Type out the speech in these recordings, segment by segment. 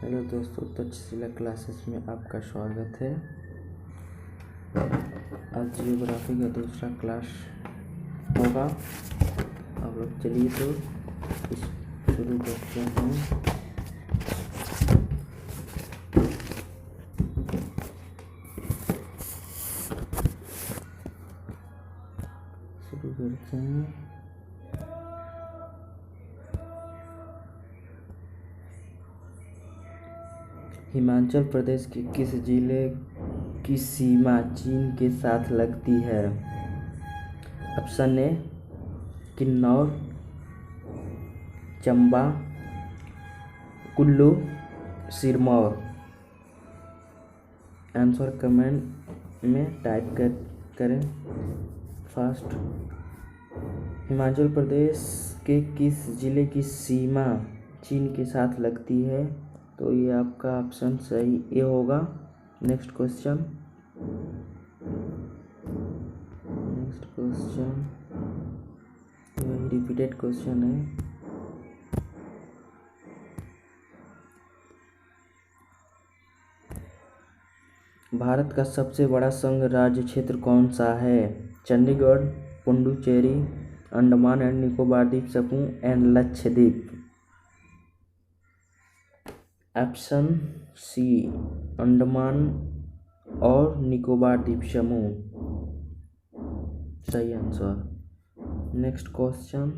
Hello दोस्तों, Takshashila classes में आपका स्वागत है। आज जियोग्राफी का दूसरा क्लास होगा। आप लोग चलिए तो शुरू करते हैं। हिमाचल प्रदेश के किस जिले की सीमा चीन के साथ लगती है? ऑप्शन ए किन्नौर, चंबा, कुल्लू, सिरमौर। आंसर कमेंट में टाइप करें फास्ट। हिमाचल प्रदेश के किस जिले की सीमा चीन के साथ लगती है? तो ये आपका ऑप्शन सही ए होगा। नेक्स्ट क्वेश्चन यही रिपीटेड क्वेश्चन है। भारत का सबसे बड़ा संघ राज्य क्षेत्र कौन सा है? चंडीगढ़, पुडुचेरी, अंडमान एंड निकोबार द्वीप समूह and Lakshadweep. Option C Andaman और निकोबार द्वीप समूह सही आंसर। नेक्स्ट क्वेश्चन,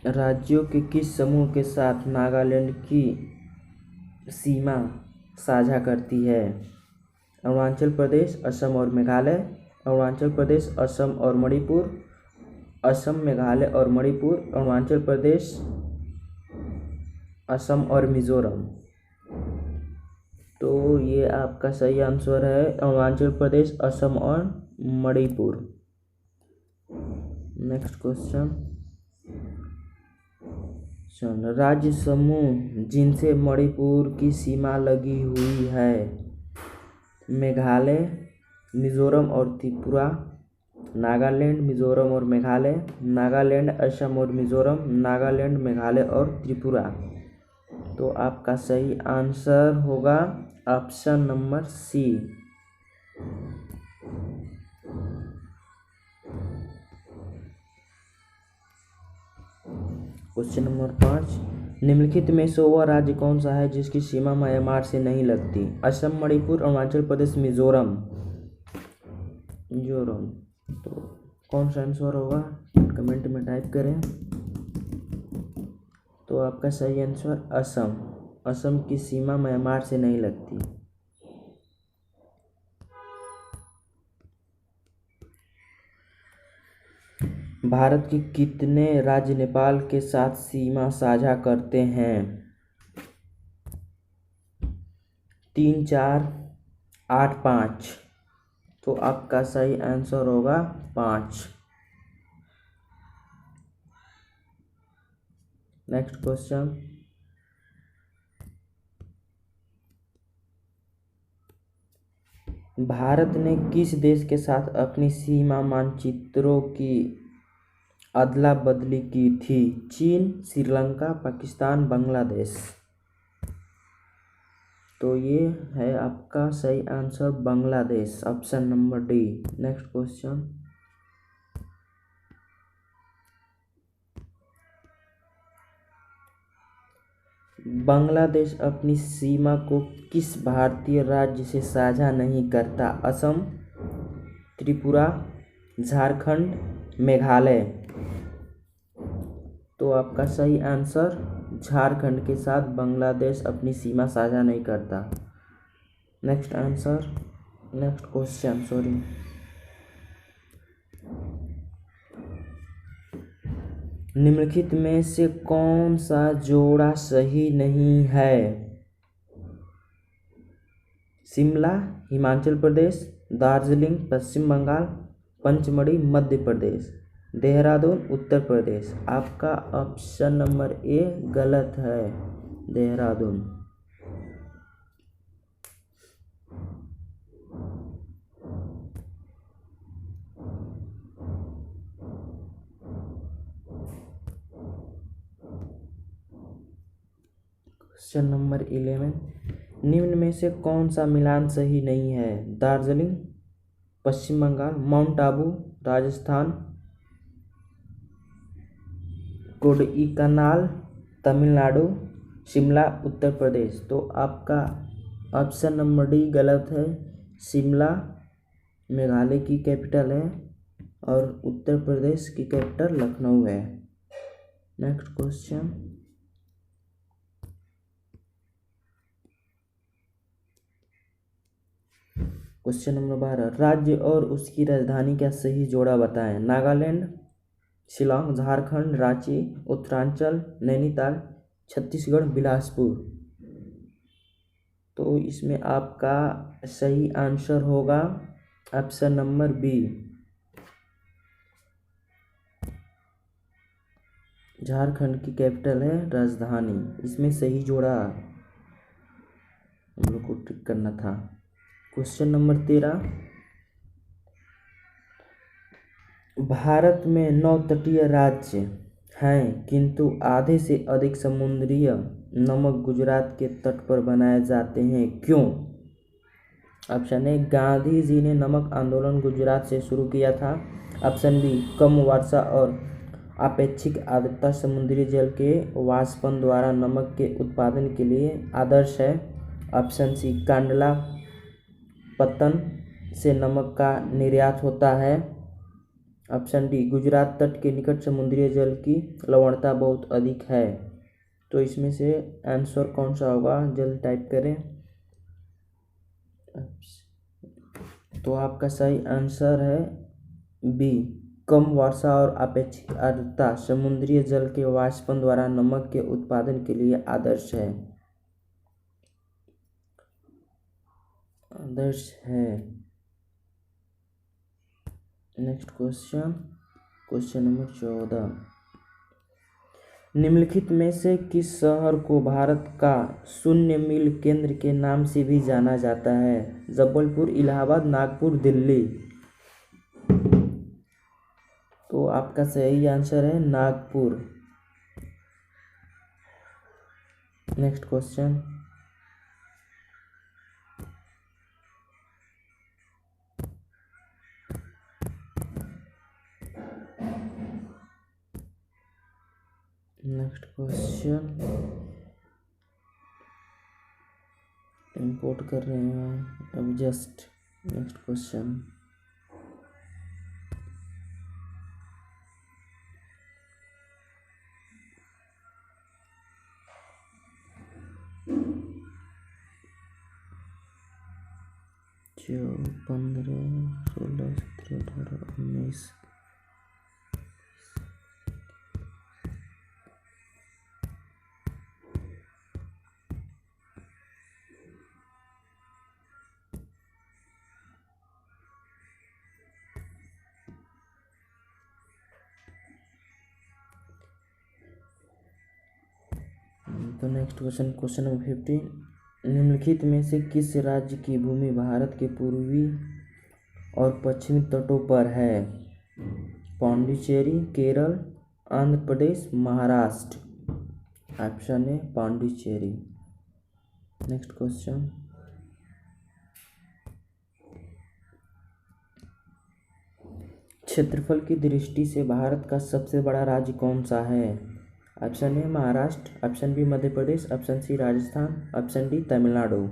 राज्यों के किस समूह के साथ नागालैंड की सीमा साझा करती है? अरुणाचल प्रदेश, असम और मेघालय, अरुणाचल प्रदेश, असम और मणिपुर, असम, मेघालय और मणिपुर, अरुणाचल प्रदेश, असम और मिजोरम। तो ये आपका सही आंसर है, अरुणाचल प्रदेश, असम और मणिपुर। नेक्स्ट क्वेश्चन, राज्य समूह जिनसे मणिपुर की सीमा लगी हुई है? मेघालय, मिजोरम और त्रिपुरा, नागालैंड, मिजोरम और मेघालय, नागालैंड, असम और मिजोरम, नागालैंड, मेघालय और त्रिपुरा। तो आपका सही आंसर होगा option number C. Question number 5, निम्नलिखित में से वह राज्य कौन सा है जिसकी सीमा म्यांमार से नहीं लगती? असम, मणिपुर, अरुणाचल प्रदेश, मिजोरम। तो कौन सा आंसर होगा कमेंट में टाइप करें। तो आपका सही आंसर असम। असम की सीमा म्यांमार से नहीं लगती। भारत के कितने राज्य नेपाल के साथ सीमा साझा करते हैं? 3, 4, 8, 5। तो आपका सही आंसर होगा 5। नेक्स्ट क्वेश्चन, भारत ने किस देश के साथ अपनी सीमा मानचित्रों की अदला बदली की थी? चीन, श्रीलंका, पाकिस्तान, बांग्लादेश। तो ये है आपका सही answer Bangladesh, option number D. Next question, Bangladesh अपनी सीमा को किस भारतीय राज्य से साझा नहीं करता? असम, त्रिपुरा, झारखंड, मेघालय। तो आपका सही आंसर झारखंड के साथ बांग्लादेश अपनी सीमा साझा नहीं करता। नेक्स्ट क्वेश्चन, निम्नलिखित में से कौन सा जोड़ा सही नहीं है? शिमला, हिमाचल प्रदेश, दार्जिलिंग, पश्चिम बंगाल, पंचमढ़ी, मध्य प्रदेश, देहरादून, उत्तर प्रदेश। आपका ऑप्शन नंबर ए गलत है, देहरादून। क्वेश्चन नंबर 11, निम्न में से कौन सा मिलान सही नहीं है? दार्जिलिंग पश्चिम बंगाल, माउंट आबू राजस्थान, कोडईकनाल तमिलनाडु, शिमला उत्तर प्रदेश। तो आपका ऑप्शन नंबर डी गलत है। शिमला मेघालय की कैपिटल है और उत्तर प्रदेश की कैपिटल लखनऊ है। नेक्स्ट क्वेश्चन, क्वेश्चन नंबर 12, राज्य और उसकी राजधानी का सही जोड़ा बताएं। नागालैंड, शिलोंग, झारखंड, रांची, उत्तरांचल, नैनीताल, छत्तीसगढ़, बिलासपुर। तो इसमें आपका सही आंसर होगा ऑप्शन नंबर बी, झारखंड की कैपिटल है राजधानी। इसमें सही जोड़ा हम लोग को टिक करना था। क्वेश्चन नंबर 13, भारत में 9 तटीय राज्य हैं किंतु आधे से अधिक समुद्रीय नमक गुजरात के तट पर बनाए जाते हैं, क्यों? ऑप्शन ए, गांधी जी ने नमक आंदोलन गुजरात से शुरू किया था। ऑप्शन बी, कम वर्षा और अपेक्षित आर्द्रता समुद्री जल के वाष्पन द्वारा नमक के उत्पादन के लिए आदर्श है। ऑप्शन सी, कांडला पतन से नमक का निर्यात होता है। ऑप्शन डी, गुजरात तट के निकट समुद्री जल की लवणता बहुत अधिक है। तो इसमें से आंसर कौन सा होगा, जल्द टाइप करें। तो आपका सही आंसर है बी, कम वर्षा और अपेक्षित आर्द्रता समुद्री जल के वाष्पन द्वारा नमक के उत्पादन के लिए आदर्श है। नेक्स्ट क्वेश्चन, क्वेश्चन नंबर 14, निम्नलिखित में से किस शहर को भारत का शून्य मील केंद्र के नाम से भी जाना जाता है? जबलपुर, इलाहाबाद, नागपुर, दिल्ली। तो आपका सही आंसर है नागपुर। नेक्स्ट क्वेश्चन, इंपोर्ट कर रहे हैं अभी जस्ट। नेक्स्ट क्वेश्चन, जो 15, 16, 17, 18, 19। तो नेक्स्ट क्वेश्चन, क्वेश्चन नंबर 15, निम्नलिखित में से किस राज्य की भूमि भारत के पूर्वी और पश्चिमी तटों पर है? Pondicherry, Kerala, Andhra Pradesh, Maharashtra. Option A, Pondicherry. Next question, क्षेत्रफल की दृष्टि से भारत का सबसे बड़ा राज्य कौन सा है? Option A, Maharashtra. Option B, Madhya Pradesh. Option C, Rajasthan. Option D, Tamil Nadu.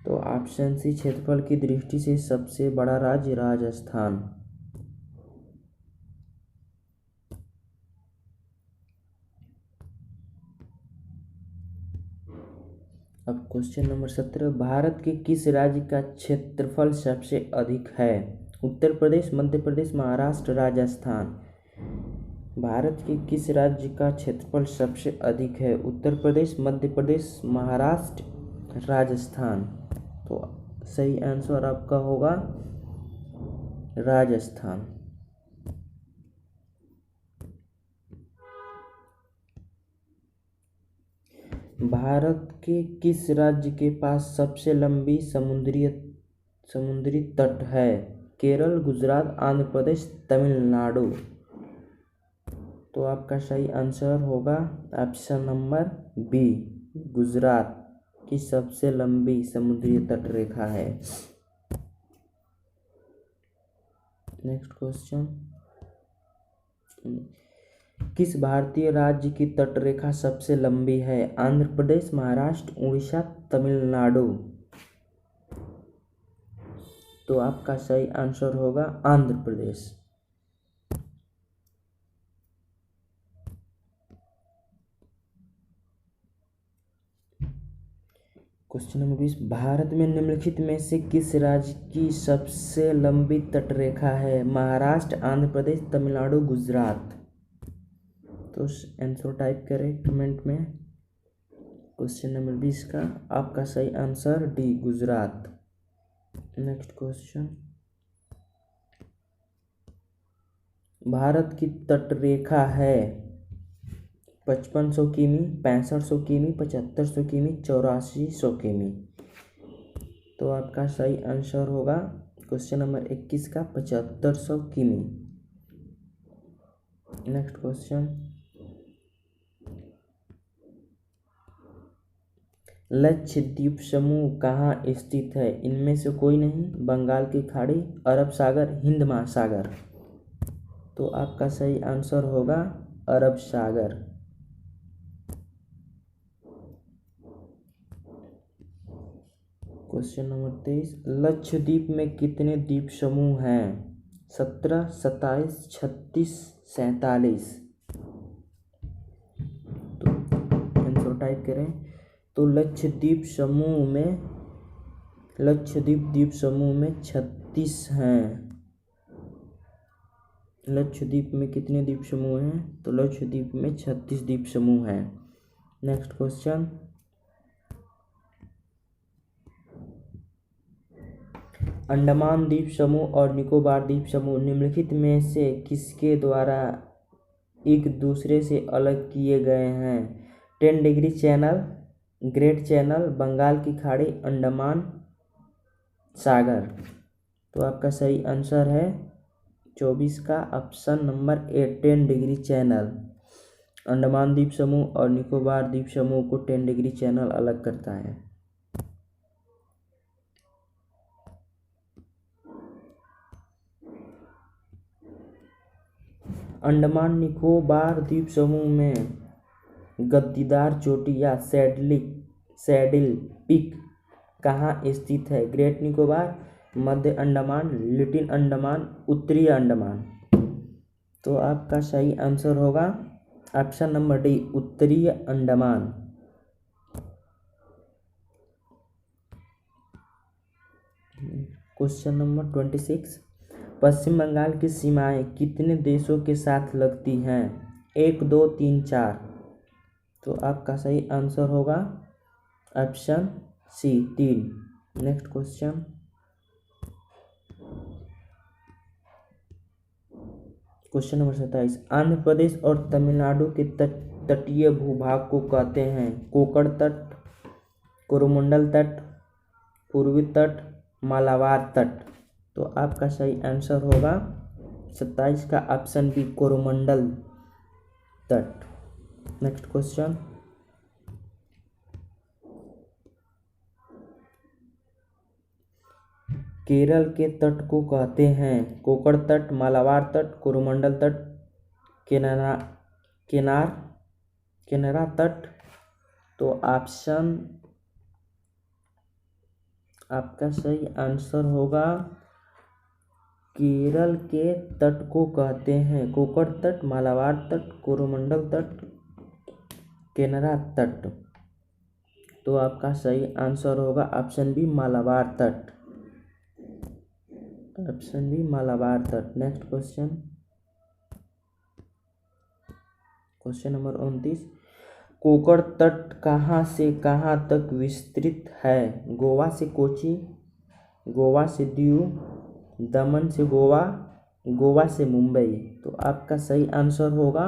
तो ऑप्शन सी, क्षेत्रफल की दृष्टि से सबसे बड़ा राज्य राजस्थान। अब क्वेश्चन नंबर 17, भारत के किस राज्य का क्षेत्रफल सबसे अधिक है? उत्तर प्रदेश, मध्य प्रदेश, महाराष्ट्र, राजस्थान। भारत के किस राज्य का क्षेत्रफल सबसे अधिक है? उत्तर प्रदेश, मध्य प्रदेश, महाराष्ट्र, राजस्थान। तो सही आंसर आपका होगा राजस्थान। भारत के किस राज्य के पास सबसे लंबी समुद्री तट है? केरल, गुजरात, आंध्र प्रदेश, तमिलनाडु। तो आपका सही आंसर होगा ऑप्शन नंबर बी, गुजरात की सबसे लंबी समुद्री तटरेखा है? नेक्स्ट क्वेश्चन, किस भारतीय राज्य की तटरेखा सबसे लंबी है? आंध्र प्रदेश, महाराष्ट्र, उड़ीसा, तमिलनाडु। तो आपका सही आंसर होगा आंध्र प्रदेश। क्वेश्चन नंबर 20, भारत में निम्नलिखित में से किस राज्य की सबसे लंबी तटरेखा है? महाराष्ट्र, आंध्र प्रदेश, तमिलनाडु, गुजरात। तो आंसर टाइप करें कमेंट में। क्वेश्चन नंबर 20 का आपका सही answer D, Gujarat. Next question, Bharat की तटरेखा है 5500 किमी, 6500 किमी, 7500 किमी, 8400 किमी। तो आपका सही आंसर होगा क्वेश्चन नंबर 21 का 7500 किमी। नेक्स्ट क्वेश्चन, लक्षद्वीप समूह कहाँ स्थित है? इनमें से कोई नहीं, बंगाल की खाड़ी, अरब सागर, हिंद महासागर। तो आपका सही आंसर होगा अरब सागर। क्वेश्चन नंबर 23, लक्षद्वीप में कितने द्वीप समूह हैं? 17, 27, 36, 47। तो आंसर टाइप करें। तो लक्षद्वीप द्वीप समूह में 36 हैं। लक्षद्वीप में कितने द्वीप समूह हैं? तो लक्षद्वीप में 36 द्वीप समूह हैं। नेक्स्ट क्वेश्चन, अंडमान द्वीप समूह और निकोबार द्वीप समूह निम्नलिखित में से किसके द्वारा एक दूसरे से अलग किए गए हैं? 10 degree channel, great channel, Bengal की खाड़ी, अंडमान सागर। तो आपका सही आंसर है 24 का option number A, 10 degree channel. Andaman द्वीप समूह और निकोबार द्वीप समूह को 10 डिग्री चैनल अलग करता है। अंडमान निकोबार द्वीप समूह में गद्दीदार चोटी या सैडिल पीक कहाँ स्थित है? ग्रेट निकोबार, मध्य अंडमान, लिटिल अंडमान, उत्तरी अंडमान। तो आपका सही आंसर होगा ऑप्शन नंबर डी, उत्तरी अंडमान। क्वेश्चन नंबर 26, पश्चिम बंगाल की सीमाएं कितने देशों के साथ लगती हैं? 1, 2, 3, 4। तो आपका सही आंसर होगा option C, 3। Next question, question number 27, Andhra Pradesh और तमिलनाडु के तटीय भूभाग को कहते हैं? कोकण तट, कोरोमंडल तट, पूर्वी तट, मालाबार तट। तो आपका सही आंसर होगा 27 का ऑप्शन बी, कोरोमंडल तट। नेक्स्ट क्वेश्चन, केरल के तट को कहते हैं? कोकण तट, मालाबार तट, कोरोमंडल तट, केनरा तट। तो ऑप्शन आपका सही आंसर होगा केरल के तट को कहते हैं कोकण तट, मालाबार तट, कोरोमंडल तट, केनरा तट। तो आपका सही आंसर होगा ऑप्शन बी, मालाबार तट। ऑप्शन बी, मालाबार तट। Next question, question number 29, Konkan तट कहाँ से कहाँ तक विस्तृत है? गोवा से कोची, गोवा से दीव, दमन से गोवा, गोवा से मुंबई। तो आपका सही आंसर होगा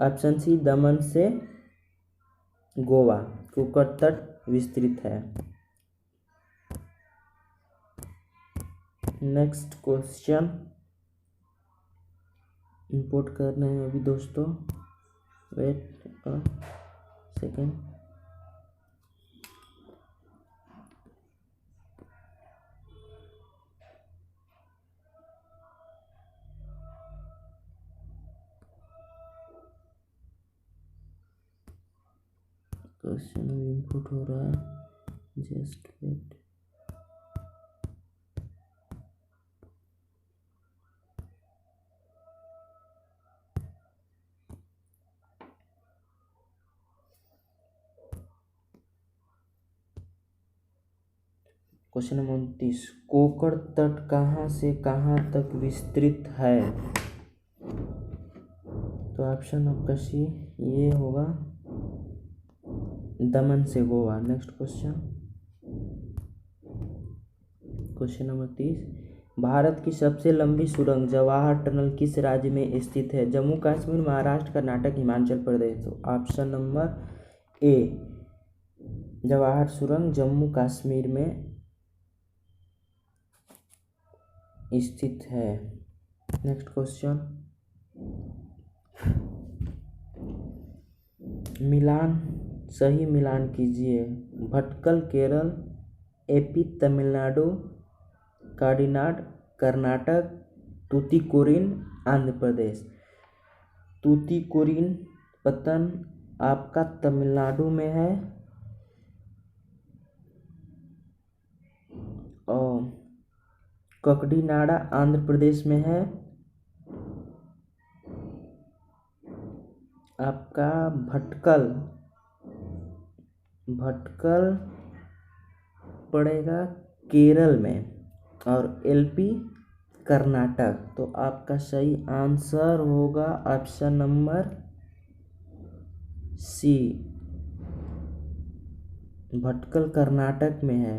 ऑप्शन सी, दमन से गोवा कोकण तट विस्तृत है। नेक्स्ट क्वेश्चन इंपोर्ट करना है अभी दोस्तों, वेट सेकेंड। क्वेश्चन इनपुट हो रहा है, just wait. Question number 29, Konkan तट कहाँ से कहाँ तक विस्तृत है? तो ऑप्शन आपका सी ये होगा, दमन से Goa. Next question, question number 30, Bharat की सबसे लंबी सुरंग जवाहर टनल किस राज्य में स्थित है? जम्मू कश्मीर, महाराष्ट्र, कर्नाटक, हिमाचल प्रदेश। तो ऑप्शन नंबर ए, जवाहर सुरंग जम्मू कश्मीर में स्थित है। नेक्स्ट क्वेश्चन, मिलान, सही मिलान कीजिए। भटकल केरल, एपी तमिलनाडु, काडीनाड कर्नाटक, तूतीकोरिन आंध्र प्रदेश। तूतीकोरिन पत्तन आपका तमिलनाडु में है और ककड़ीनाडा आंध्र प्रदेश में है। आपका भटकल पड़ेगा केरल में और एलपी कर्नाटक। तो आपका सही आंसर होगा option number C, Bhatkal Karnataka में है।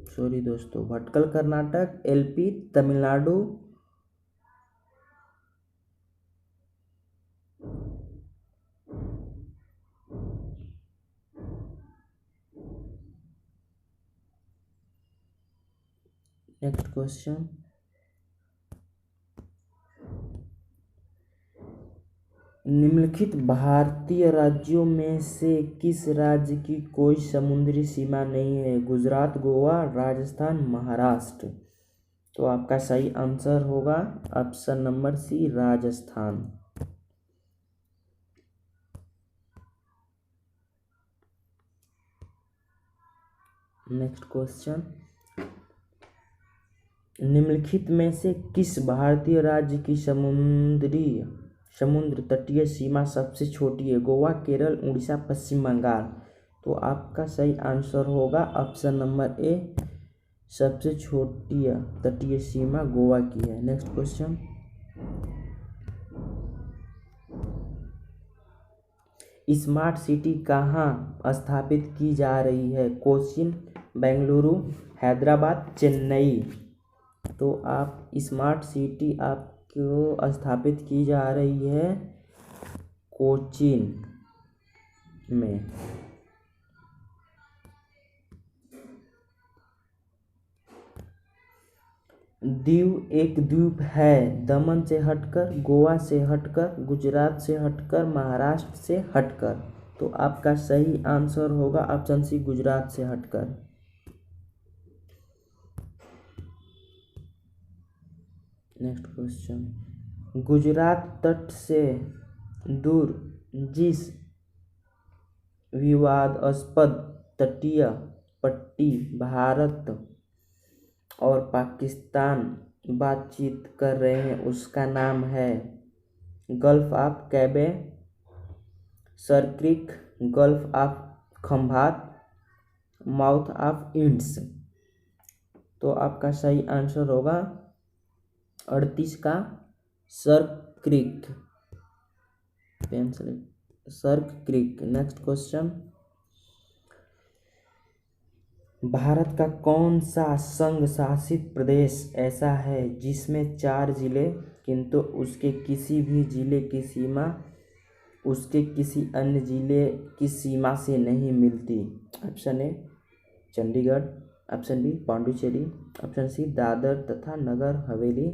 सॉरी दोस्तों, भटकल कर्नाटक, एलपी तमिलनाडु। नेक्स्ट क्वेश्चन, निम्नलिखित भारतीय राज्यों में से किस राज्य की कोई समुद्री सीमा नहीं है? गुजरात, गोवा, राजस्थान, महाराष्ट्र। तो आपका सही आंसर होगा option number C, Rajasthan. Next question, निम्नलिखित में से किस भारतीय राज्य की समुद्र तटीय सीमा सबसे छोटी है? गोवा, केरल, उड़ीसा, पश्चिम बंगाल। तो आपका सही आंसर होगा ऑप्शन नंबर ए, सबसे छोटी तटीय सीमा गोवा की है। नेक्स्ट क्वेश्चन, स्मार्ट सिटी कहाँ स्थापित की जा रही है? कोचीन, बेंगलुरु, हैदराबाद, चेन्नई। तो आप स्मार्ट सिटी आपको स्थापित की जा रही है कोचीन में। दीव एक द्वीप है, दमन से हटकर, गोवा से हटकर, गुजरात से हटकर, महाराष्ट्र से हटकर। तो आपका सही आंसर होगा ऑप्शन सी, गुजरात से हटकर। नेक्स्ट क्वेश्चन, गुजरात तट से दूर जिस विवादास्पद तटीय पट्टी भारत और पाकिस्तान बातचीत कर रहे हैं उसका नाम है gulf of Cambay, Sir Creek, gulf of Khambhat, mouth of Indus. तो आपका सही आंसर होगा 38 का सरक्रिक, सरक्रिक। नेक्स्ट क्वेश्चन, भारत का कौन सा संघ शासित प्रदेश ऐसा है जिसमें 4 जिले किंतु उसके किसी भी जिले की सीमा उसके किसी अन्य जिले की सीमा से नहीं मिलती? Option A Chandigarh, option B Pondicherry, option C Dadra तथा नगर हवेली,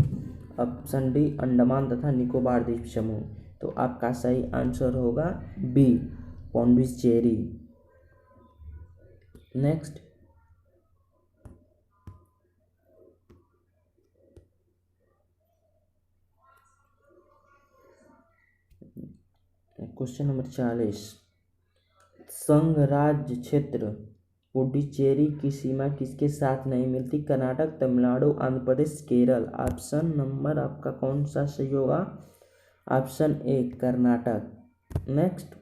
ऑप्शन डी अंडमान तथा निकोबार द्वीप समूह। तो आपका सही आंसर होगा B, Pondicherry. Next, question number 40, संघ राज्य क्षेत्र पुडुचेरी की सीमा किसके साथ नहीं मिलती? कर्नाटक, तमिलनाडु, आंध्र प्रदेश, केरल। ऑप्शन नंबर आपका कौन सा सही होगा? Option A Karnataka. नेक्स्ट,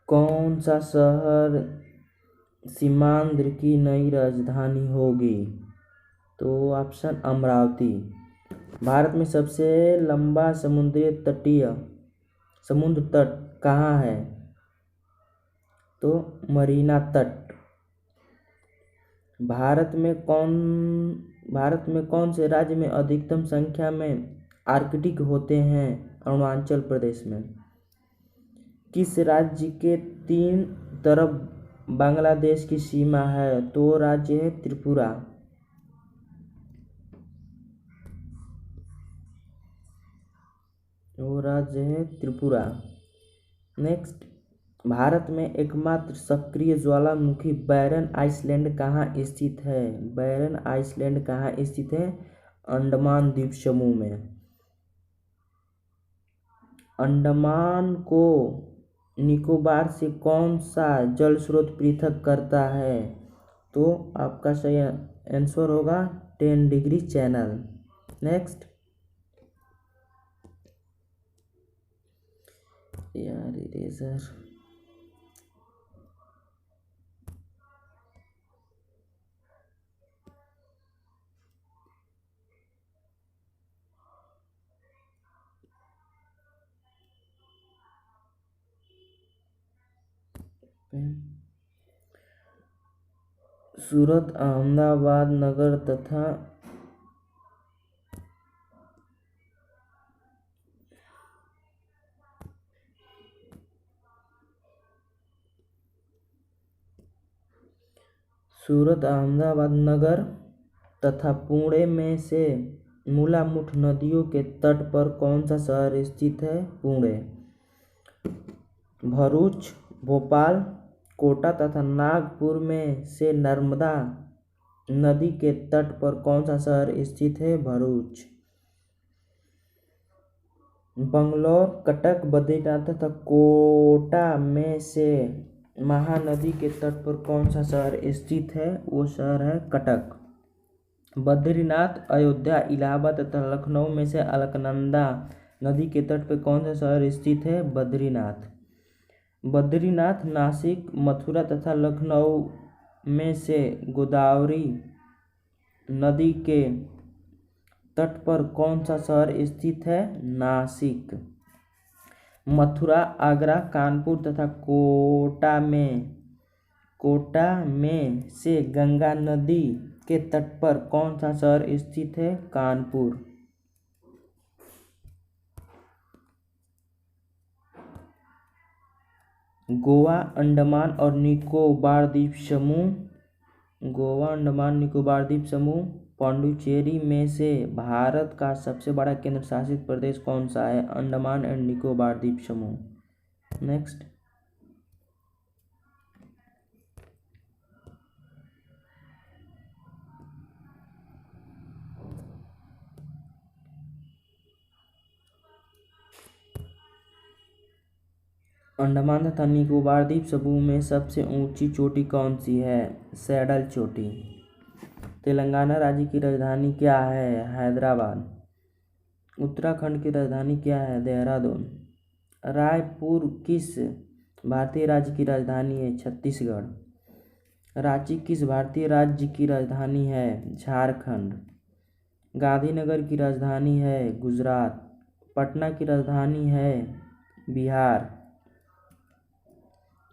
कौन सा शहर सीमांध्र की नई राजधानी होगी? तो ऑप्शन अमरावती। भारत में सबसे लंबा समुद्र तट कहाँ है? तो मरीना तट। भारत में कौन से राज्य में अधिकतम संख्या में आर्कटिक होते हैं? अरुणाचल प्रदेश में। किस राज्य के 3 तरफ बांग्लादेश की सीमा है? तो राज्य है त्रिपुरा। वो राज्य है त्रिपुरा। नेक्स्ट, भारत में एकमात्र सक्रिय ज्वालामुखी बैरन आइसलैंड कहाँ स्थित है? बैरन आइसलैंड कहाँ स्थित है? अंडमान द्वीप समूह में। अंडमान को निकोबार से कौन सा जल स्रोत पृथक करता है? तो आपका सही आंसर होगा 10 डिग्री चैनल। नेक्स्ट, यार इरेजर, सूरत, अहमदाबाद नगर तथा पुणे में से मूलामुठ नदियों के तट पर कौन सा शहर स्थित है? पुणे। भरूच, भोपाल, कोटा तथा नागपुर में से नर्मदा नदी के तट पर कौन सा शहर स्थित है? भरूच। बंगलौर, कटक, बद्रीनाथ तथा कोटा में से महानदी के तट पर कौन सा शहर स्थित है? वो शहर है कटक। बद्रीनाथ, अयोध्या, इलाहाबाद तथा लखनऊ में से अलकनंदा नदी के तट पर कौन सा शहर स्थित है? बद्रीनाथ। बद्रीनाथ, नासिक, मथुरा तथा लखनऊ में से गोदावरी नदी के तट पर कौन सा शहर स्थित है? नासिक। मथुरा, आगरा, कानपुर तथा कोटा में से गंगा नदी के तट पर कौन सा शहर स्थित है? कानपुर। गोवा, अंडमान और निकोबार द्वीप समूह पांडुचेरी में से भारत का सबसे बड़ा केंद्र शासित प्रदेश कौन सा है? अंडमान एंड निकोबार द्वीप समूह। नेक्स्ट, अंडमान तथा निकोबार द्वीप समूह में सबसे ऊंची चोटी कौन सी है? सैडल चोटी। तेलंगाना राज्य की राजधानी क्या है? हैदराबाद। उत्तराखंड की राजधानी क्या है? देहरादून। रायपुर किस भारतीय राज्य की राजधानी है? छत्तीसगढ़। रांची किस भारतीय राज्य की राजधानी है? झारखंड। गांधीनगर की राजधानी है? गुजरात। पटना की राजधानी है? बिहार।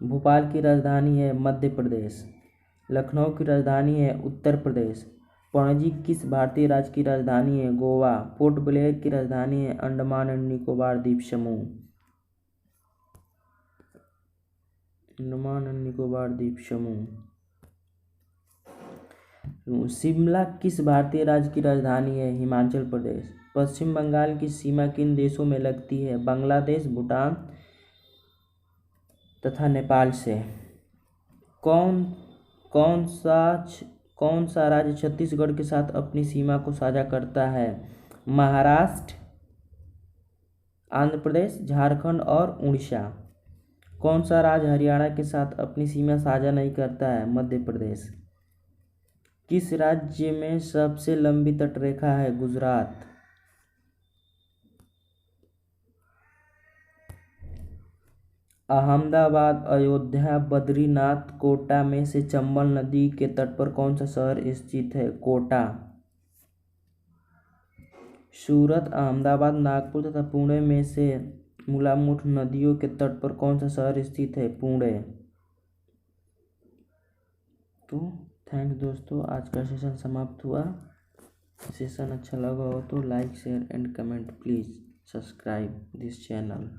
भोपाल की राजधानी है? मध्य प्रदेश। लखनऊ की राजधानी है? उत्तर प्रदेश। पणजी किस भारतीय राज्य की राजधानी है? गोवा। पोर्ट ब्लेयर की राजधानी है? अंडमान एंड निकोबार द्वीप समूह। अंडमान एंड निकोबार द्वीप समूह। शिमला किस भारतीय राज्य की राजधानी है? हिमाचल प्रदेश। पश्चिम बंगाल की सीमा किन देशों में लगती है? बांग्लादेश, भूटान तथा नेपाल से। कौन कौन सा राज्य छत्तीसगढ़ के साथ अपनी सीमा को साझा करता है? महाराष्ट्र, आंध्र प्रदेश, झारखंड और उड़ीसा। कौन सा राज्य हरियाणा के साथ अपनी सीमा साझा नहीं करता है? मध्य प्रदेश। किस राज्य में सबसे लंबी तटरेखा है? गुजरात। अहमदाबाद, अयोध्या, बद्रीनाथ, कोटा में से चंबल नदी के तट पर कौन सा शहर स्थित है? कोटा। सूरत, अहमदाबाद, नागपुर तथा पुणे में से मुलामुठ नदियों के तट पर कौन सा शहर स्थित है? पुणे। तो थैंक्स दोस्तों, आज का सेशन समाप्त हुआ। सेशन अच्छा लगा हो तो like, share and comment. Please subscribe this channel.